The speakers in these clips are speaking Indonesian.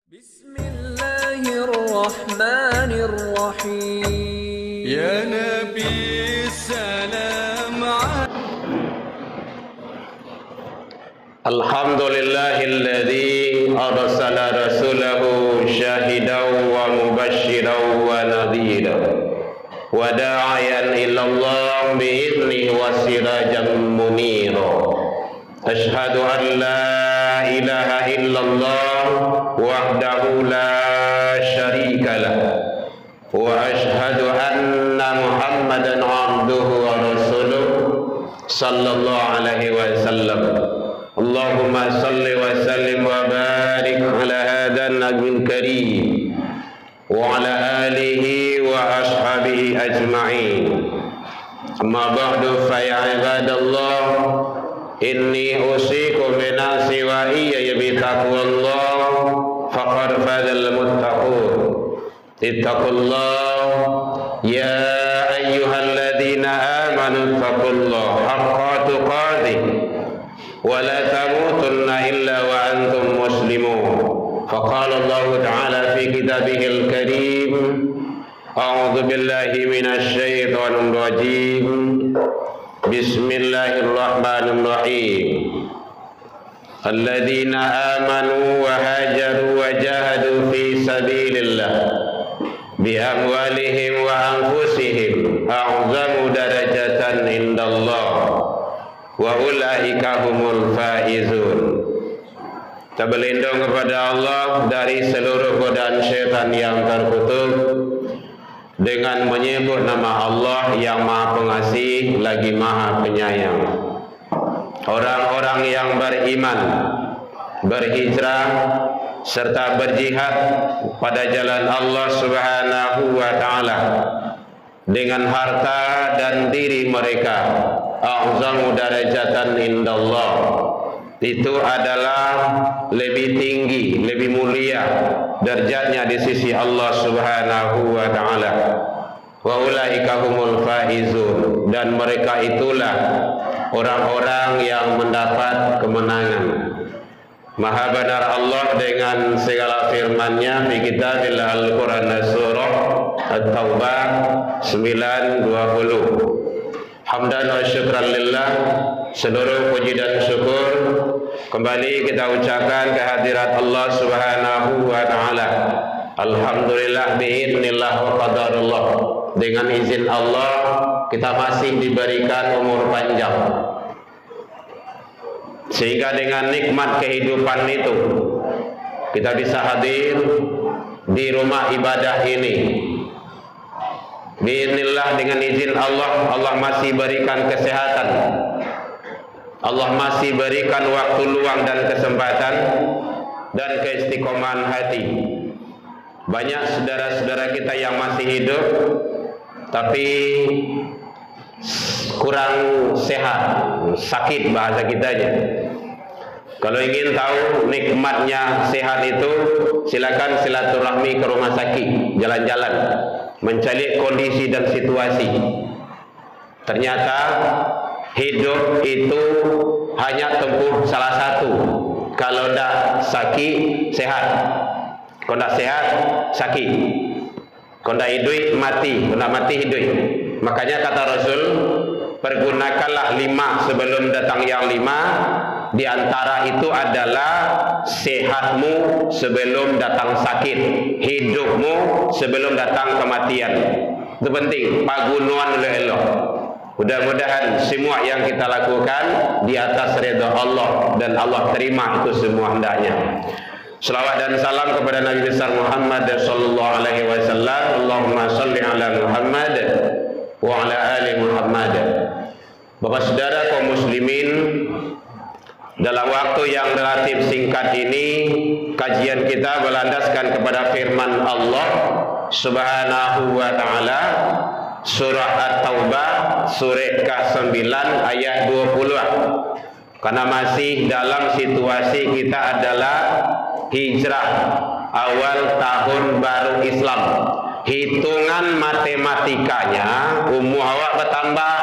Bismillahirrahmanirrahim. Ya Nabi salam. Alhamdulillahilladzi arsala rasulahu syahidan wa mubasysyiran wa nadhiran wa da'iyan ilallah bi'idznihi wa sirajan munira. Asyhadu an la ilaha illallah wahdahu la syarika lah wa asyhadu anna Muhammadan abduhu wa rasuluh sallallahu alaihi wasallam. Allahumma salli wa sallim wa barik ala hadan nabiyil karim wa ala alihi wa ashabihi ajma'in. Amma ba'du fa ya ibadallah, inni usikum bi nafsi wa iyaya bi taqwallah faqad fazal muttaqun. Ittaqullah ya ayyuhalladzina amanu taqullaha haqqa tuqatih wa la tamutunna illa wa antum muslimun. Faqala Allah Ta'ala fi kitabihil karim, a'udzu billahi minasy syaithanir rajim. Bismillahirrahmanirrahim. Alladzina amanu wa hajaru wa jahadu fi sabilillah bi amwalihim wa anfusihim a'zamu darajatan indallah wa ulaika humul faizun. Kita berlindung kepada Allah dari seluruh godaan syaitan yang terkutuk dengan menyebut nama Allah yang Maha Pengasih lagi Maha Penyayang. Orang-orang yang beriman, berhijrah serta berjihad pada jalan Allah Subhanahu wa taala dengan harta dan diri mereka, a'zamu darajatan indallah, itu adalah lebih tinggi, lebih mulia derajatnya di sisi Allah Subhanahu wa taala. Wa ulaika humul faizun, dan mereka itulah orang-orang yang mendapat kemenangan. Maha benar Allah dengan segala firman-Nya di kitabillah Al-Qur'an surah At-Taubah 9:20. Hamdan wa syukran lillah, seluruh puji dan syukur kembali kita ucapkan kehadirat Allah Subhanahu wa taala. Alhamdulillah biidznillah wa qadarullah. Dengan izin Allah kita masih diberikan umur panjang, sehingga dengan nikmat kehidupan itu kita bisa hadir di rumah ibadah ini. Biidznillah, dengan izin Allah, Allah masih berikan kesehatan, Allah masih berikan waktu luang dan kesempatan dan keistiqomahan hati. Banyak saudara-saudara kita yang masih hidup tapi kurang sehat, sakit bahasa kitanya. Kalau ingin tahu nikmatnya sehat itu, silakan silaturahmi ke rumah sakit, jalan-jalan, mencari kondisi dan situasi. Ternyata hidup itu hanya tempuh salah satu. Kalau tidak sakit, sehat. Kalau tidak sehat, sakit. Kalau tidak hidup, mati. Kalau tidak mati, hidup. Makanya kata Rasul, pergunakanlah 5 sebelum datang yang 5. Di antara itu adalah sehatmu sebelum datang sakit, hidupmu sebelum datang kematian. Itu penting, pagunuan oleh Allah. Mudah-mudahan semua yang kita lakukan di atas ridha Allah, dan Allah terima itu semua hendaknya. Selawat dan salam kepada Nabi besar Muhammad sallallahu alaihi wasallam. Allahumma shalli ala Muhammad wa ala ali Muhammad. Bapak saudara kaum muslimin, dalam waktu yang relatif singkat ini kajian kita berlandaskan kepada firman Allah Subhanahu wa taala, surah At-Taubah surah ke-9 ayat 20. Karena masih dalam situasi kita adalah hijrah, awal tahun baru Islam. Hitungan matematikanya umur awak bertambah.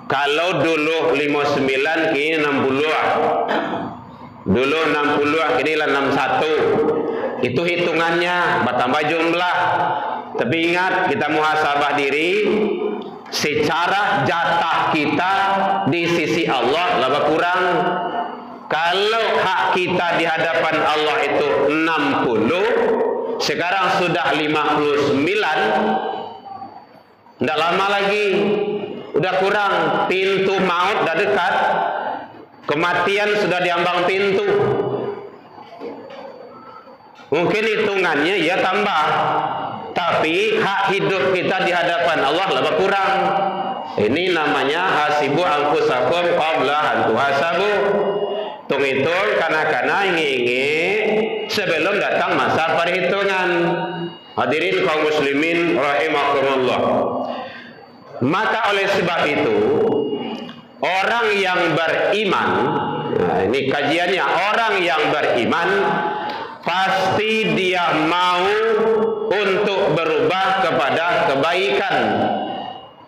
Kalau dulu 59, kini 60. Dulu 60, kini 61. Itu hitungannya, bertambah jumlah. Tapi ingat, kita muhasabah diri, secara jatah kita di sisi Allah lebih kurang. Kalau hak kita di hadapan Allah itu 60, sekarang sudah 59, tidak lama lagi, udah kurang. Pintu maut sudah dekat, kematian sudah diambang pintu. Mungkin hitungannya ya tambah, tapi hak hidup kita di hadapan Allah lebih kurang. Ini namanya hasibu anfusakum qabla an tuhasabu. Hitung-hitung karena ingi-ingi sebelum datang masa perhitungan. Hadirin kaum muslimin rahimakumullah. Maka oleh sebab itu, orang yang beriman, nah ini kajiannya, orang yang beriman pasti dia mau untuk berubah kepada kebaikan.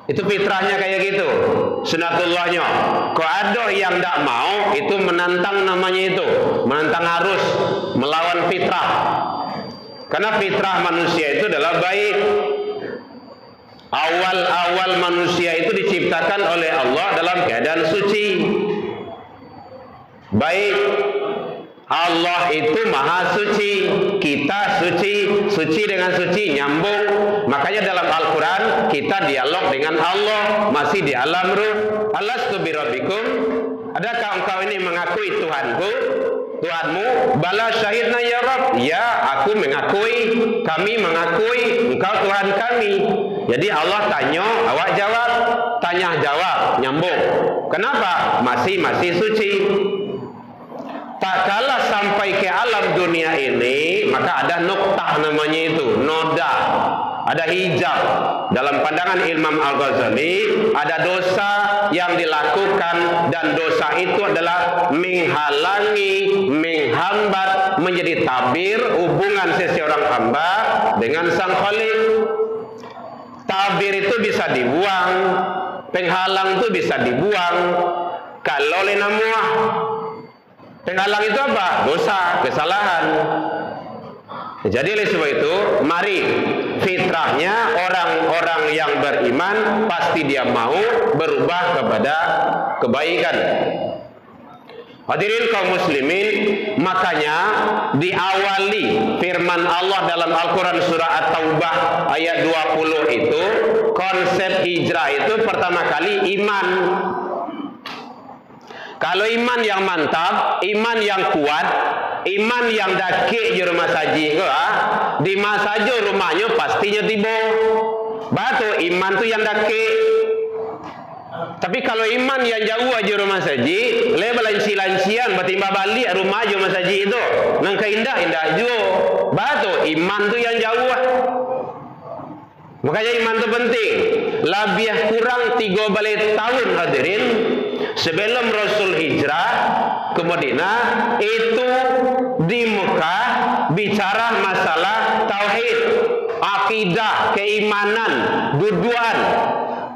Itu fitrahnya kayak gitu, sunatullahnya. Kalau ada yang tidak mau, itu menantang namanya itu, menantang arus, melawan fitrah. Karena fitrah manusia itu adalah baik. Awal-awal manusia itu diciptakan oleh Allah dalam keadaan suci, baik. Allah itu maha suci, kita suci, suci dengan suci nyambung. Makanya dalam Al-Quran kita dialog dengan Allah, masih di alam ruh. Alastu birabbikum, adakah engkau ini mengakui Tuhanku, Tuhanmu? Bala syahidna ya Rabb, ya aku mengakui, kami mengakui engkau Tuhan kami. Jadi Allah tanya, awak jawab, tanya jawab, nyambung. Kenapa? Masih suci. Tak kalah sampai ke alam dunia ini, maka ada noktah namanya itu, noda, ada hijab. Dalam pandangan Imam Al-Ghazali, ada dosa yang dilakukan dan dosa itu adalah menghalangi, menghambat, menjadi tabir hubungan seseorang hamba dengan Sang Khalik. Tabir itu bisa dibuang, penghalang itu bisa dibuang. Kalau lenamuah, penghalang itu apa? Dosa, kesalahan. Jadi oleh sebab itu, mari fitrahnya orang-orang yang beriman pasti dia mau berubah kepada kebaikan. Hadirin kaum muslimin, makanya diawali firman Allah dalam Al-Quran surah At-Taubah ayat 20 itu, konsep hijrah itu pertama kali iman. Kalau iman yang mantap, iman yang kuat, iman yang dakik di rumah saji, di masajo rumahnya pastinya tiba. Batu iman tu yang dakik. Tapi kalau iman yang jauh aja rumah saji, lebar lanci-lancian, bertimbang balik rumah aja rumah saji itu, nangka indah juga. Batu iman tu yang jauh. Makanya iman itu penting. Lebih kurang 3 balik tahun hadirin sebelum Rasul hijrah ke Madinah, itu di Mekah bicara masalah tauhid, akidah, keimanan, duduan.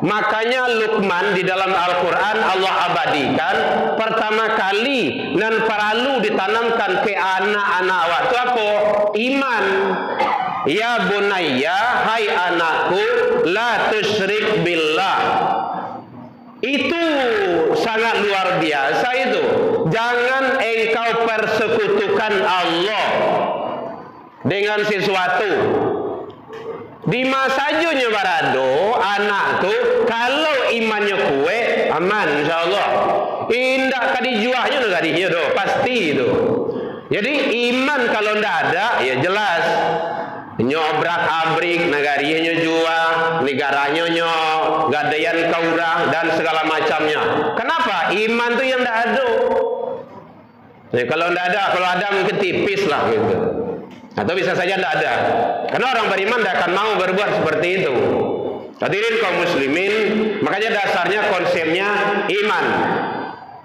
Makanya Luqman di dalam Al-Quran Allah abadikan pertama kali dan perlu ditanamkan ke anak-anak waktu apa? Iman. Ya bunayya, hai anakku, la tusyrik billah. Itu sangat luar biasa itu. Jangan engkau persekutukan Allah dengan sesuatu. Di masajunya barado anak tu kalau imannya kue aman insyaallah. Indah kadijuahnya tu kadinya do pasti itu. Jadi iman kalau ndak ada ya jelas nyobrak abrik negarinya jual, negaranya gadayan kaurang dan segala macamnya. Kenapa? Iman tu yang ndak ada. Ya, kalau ndak ada, kalau ada mungkin tipis lah gitu. Atau bisa saja tidak ada. Karena orang beriman tidak akan mau berbuat seperti itu. Hadirin kaum muslimin, makanya dasarnya konsepnya iman.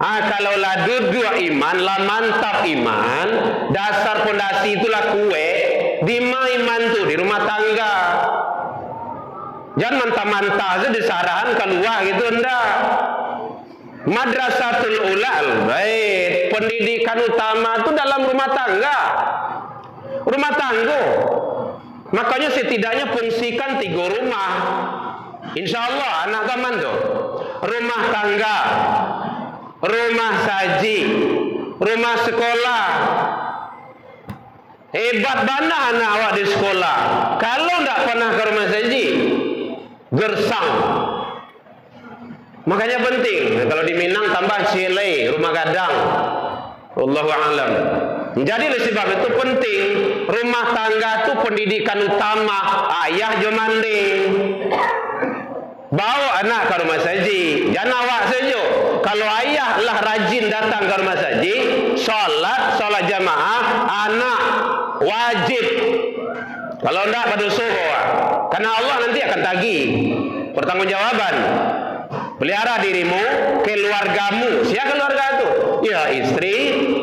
Kalau lah dua iman, lah mantap iman, dasar fondasi itulah kue, di iman tuh di rumah tangga. Jangan mantap-mantap aja disarahan keluar gitu, enggak. Madrasatul ulal bait, pendidikan utama itu dalam rumah tangga. Rumah tangga. Makanya setidaknya fungsikan 3 rumah. Insya Allah anak zaman tu. Rumah tangga, rumah saji, rumah sekolah. Hebat mana anak awak di sekolah. Kalau tak pernah ke rumah saji, gersang. Makanya penting. Kalau di Minang tambah cilai, rumah gadang. Wallahu a'lam. Jadi oleh sebab itu penting. Rumah tangga itu pendidikan utama. Ayah jo mandi. Bawa anak ke rumah saji. Jangan awak saja. Kalau ayah lah rajin datang ke rumah saji, solat jamaah, anak wajib. Kalau tidak pada suruh. Karena Allah nanti akan tagih pertanggungjawaban. Pelihara dirimu, keluargamu. Siapa keluarga itu? Ya istri,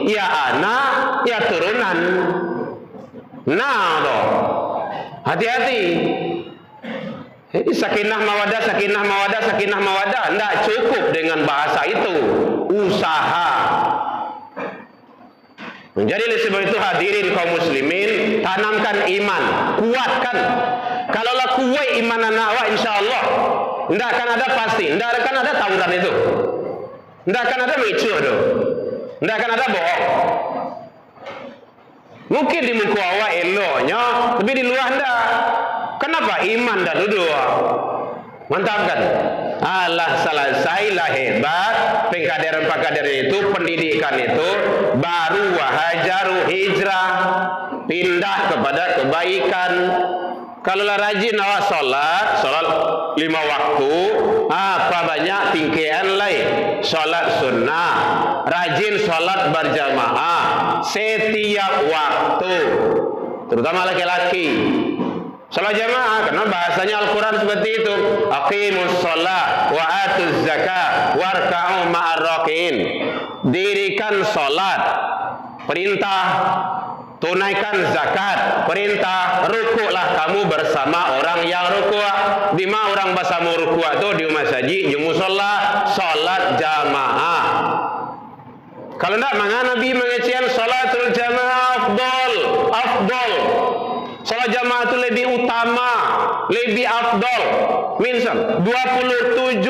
ya anak, ya turunan. Nah, toh. Hati-hati. Jadi sakinah mawadah, sakinah mawadah, sakinah mawadah. Tidak cukup dengan bahasa itu. Usaha. Jadi oleh sebab itu hadirin kaum muslimin, tanamkan iman, kuatkan. Kalaulah kuat iman anak awak, insya Allah tidak akan ada pasti, tidak akan ada tawuran itu, tidak akan ada mecuh itu, tidak akan ada bohong. Mungkin di muka awak eloknya, tapi di luar tidak. Kenapa? Iman dah duduk. Mantap kan? Allah selesailah hebat pengkaderan pengkaderan itu, pendidikan itu, baru wahajaru hijrah, pindah kepada kebaikan. Kalau rajin awak solat 5 waktu, apa banyak tingkaian lain. Solat sunnah, rajin solat berjamaah setiap waktu, terutama laki-laki. Salat jamaah, karena bahasanya Al-Quran seperti itu. Aqimus sholat wa atuz zakat warka'u ma'ar raki'in. Dirikan sholat, perintah tunaikan zakat, perintah rukuklah kamu bersama orang yang rukuk. Di mana orang bersama rukuk itu? Di rumah saji, di musola, sholat jamaah. Kalau tidak, maka Nabi mengecilkan sholatul jamaah afdol. Salat jamaah itu lebih utama, lebih afdol. Misal 27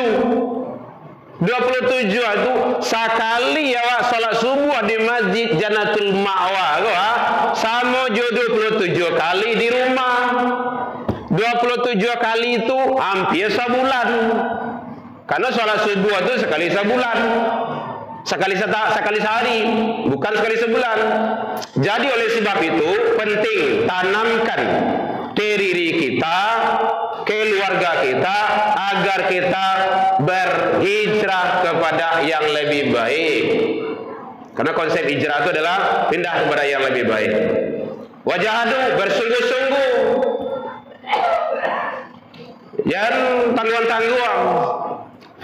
itu sekali awak salat subuh di Masjid Jannatul Ma'wa, sama jo 27 kali di rumah. 27 kali itu hampir sebulan. Karena salat subuh itu sekali sebulan. Sekali sehari, bukan sekali sebulan. Jadi oleh sebab itu penting tanamkan diri kita, keluarga kita, agar kita berhijrah kepada yang lebih baik. Karena konsep hijrah itu adalah pindah kepada yang lebih baik. Wajahadu, bersungguh-sungguh, jangan tangguh-tangguh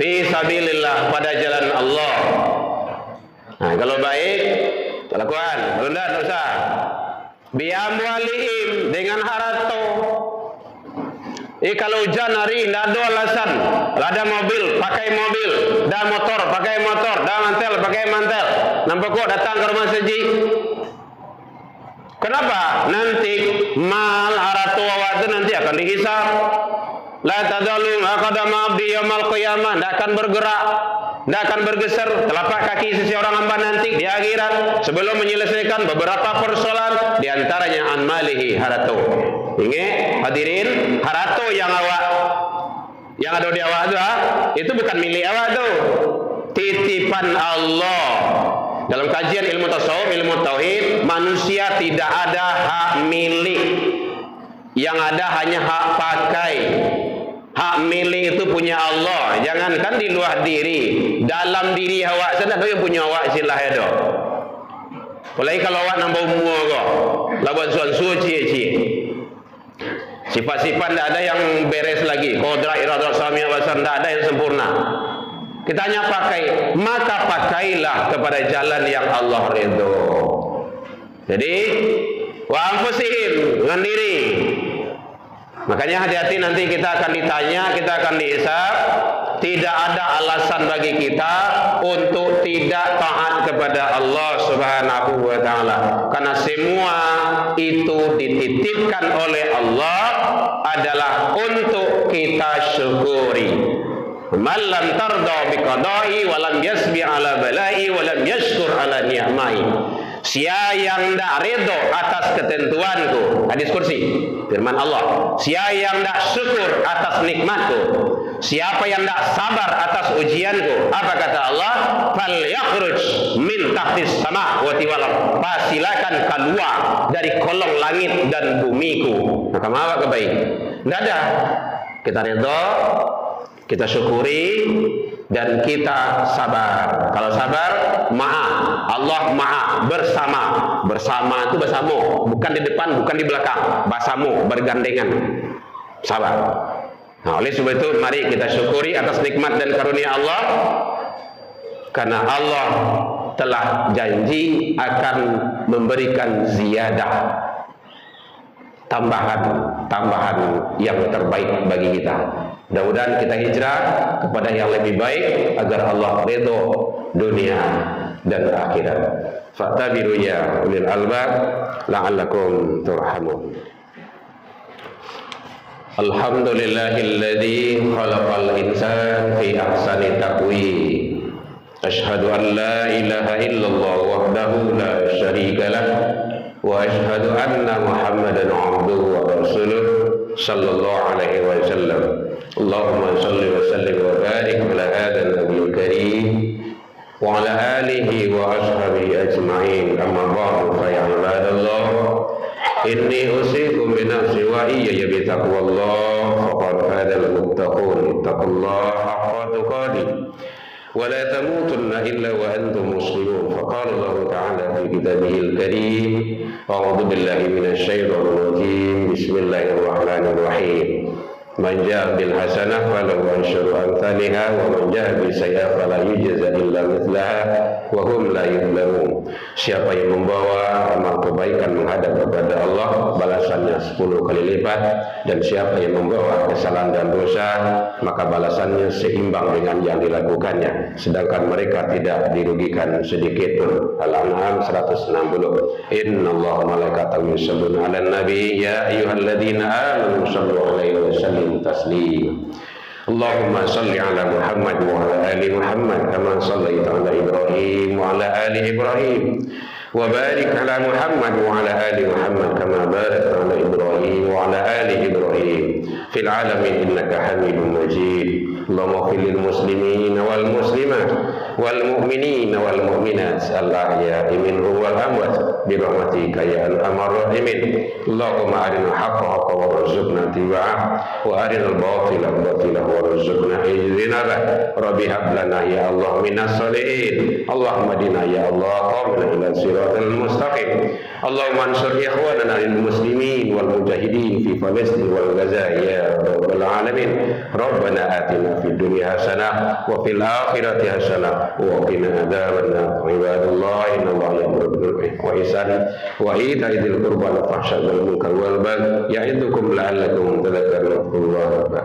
fi sabilillah, pada jalan Allah. Nah, kalau baik, lakukan. Kalau tidak usah. Biamwalihim, dengan harta. Kalau hujan hari, tidak ada alasan. Ada mobil, pakai mobil. Ada motor, pakai motor. Ada mantel, pakai mantel. Nampak kok datang ke rumah saji. Kenapa? Nanti mal harta awak itu nanti akan dihisab. La tadalu aqdama abdi yaumil qiyamah, tidak akan bergerak, tidak akan bergeser telapak kaki seseorang hamba nanti di akhirat sebelum menyelesaikan beberapa persoalan, di antaranya an malihi, harta. Ingat hadirin, harta yang ada di awak itu bukan milik awak itu, titipan Allah. Dalam kajian ilmu tasawuf, ilmu tauhid, manusia tidak ada hak milik. Yang ada hanya hak pakai. Hak milik itu punya Allah. Jangankan di luar diri, dalam diri awak sana tu yang punya awak silah ada. Apalagi kalau awak nambah umur kau, lawan suan cie. Sifat-sifat tidak ada yang beres lagi. Qadra iradat samia wasan, tidak ada yang sempurna. Kita hanya pakai, maka pakailah kepada jalan yang Allah ridho. Jadi wa anfusihim, dengan diri. Makanya hati-hati, nanti kita akan ditanya, kita akan dihisab. tidak ada alasan bagi kita untuk tidak taat kepada Allah Subhanahu wa taala, karena semua itu dititipkan oleh Allah adalah untuk kita syukuri. Man lam tarda biqada'i wa lam yasbi ala bala'i wa lam yashkur ala ni'mai. Siapa yang tidak ridho atas ketentuanku, hadis kursi, firman Allah. Siapa yang tidak syukur atas nikmatku, siapa yang tidak sabar atas ujianku, apa kata Allah? Fal yakhruj min tahtis sama wa tiwal. Silakan keluar dari kolong langit dan bumiku. Maka apa kebaik? Tidak ada. Kita ridho, kita syukuri, dan kita sabar. Kalau sabar, maaf. Allah maaf. Bersama. Bersama itu bersama. Bukan di depan, bukan di belakang. Bersama, bergandengan. Sabar. Nah, oleh sebab itu, mari kita syukuri atas nikmat dan karunia Allah. Karena Allah telah janji akan memberikan ziyadah. Tambahan yang terbaik bagi kita. Mudah-mudahan kita hijrah kepada yang lebih baik agar Allah ridho dunia dan akhirat. Fa'tabiru ya ulil albab la'allakum turhamun. Alhamdulillahilladzi khalaqal insana fi ahsani taqwim. Asyhadu an la ilaha illallah wahdahu la syarika lah wa asyhadu anna Muhammadan abduhu wa rasuluh sallallahu alaihi wasallam. Allahumma salli wa sallim wa barik ala hadha an-nabiyil karim wa ala alihi wa ashabihi ajma'in. Amma ba'du, fa ya ibadallah, inni usikum bi nafsi wa iyaya bi taqwallah. Faqad fadal muttaqun, ittaqullaha haqqa tuqatih wa la tamutunna illa wa antum muslimun. Faqala Allah ta'ala fi kitabihil karim, a'udzu billahi minasy syaithanir rajim. Bismillahirrahmanirrahim. Man jaa bil hasanah falahu asyru amsalha wa man jaa bis sayyi'ah fala yujza illa mithlaha wa hum la yuzlamun. Siapa yang membawa amal kebaikan menghadap kepada Allah, balasannya 10 kali lipat, dan siapa yang membawa kesalahan dan dosa, maka balasannya seimbang dengan yang dilakukannya, sedangkan mereka tidak dirugikan sedikit pun. Al-An'am 160. Innallaha malaikatahu yusholluna 'alan nabi ya ayyuhalladzina amanu shallu 'alaihi wa sallimu taslima. Allahumma salli ala Muhammad wa ala ali Muhammad kama sallaita ala Ibrahim wa ala ali Ibrahim wa barik ala Muhammad wa ala ali Muhammad kama barakta ala Ibrahim wa ala ali Ibrahim fil alamin innaka Hamidum Majid. Allahumma ighfir lil muslimin wal muslimat wal mu'minin wal mu'minat al-ahya'i minhum wal amwat bi rahmatika ya arhamar rahimin. Allahumma arinal haqqa haqqan warzuqna ittiba'ah wa arinal batila batilan warzuqna ijtinabah. Rabbi hab lana ya Allah minas shalihin. Allahumma dina ya Allah qamna ila siratal mustaqim. Allahumma ansur ikhwanana lil muslimin wal mujahidin fi Palestin wal Gaza ya rabbal alamin. Rabbana atina fid dunya hasanah wa fil akhirati hasanah wa qina adzabannar. Ibadallah, innallaha ya'muru bil 'adli wa ihsan wa ita'i dzil qurba wal fahsya'i wal munkar wal baghi ya'idukum la'allakum tadhakkarun. Allahu akbar.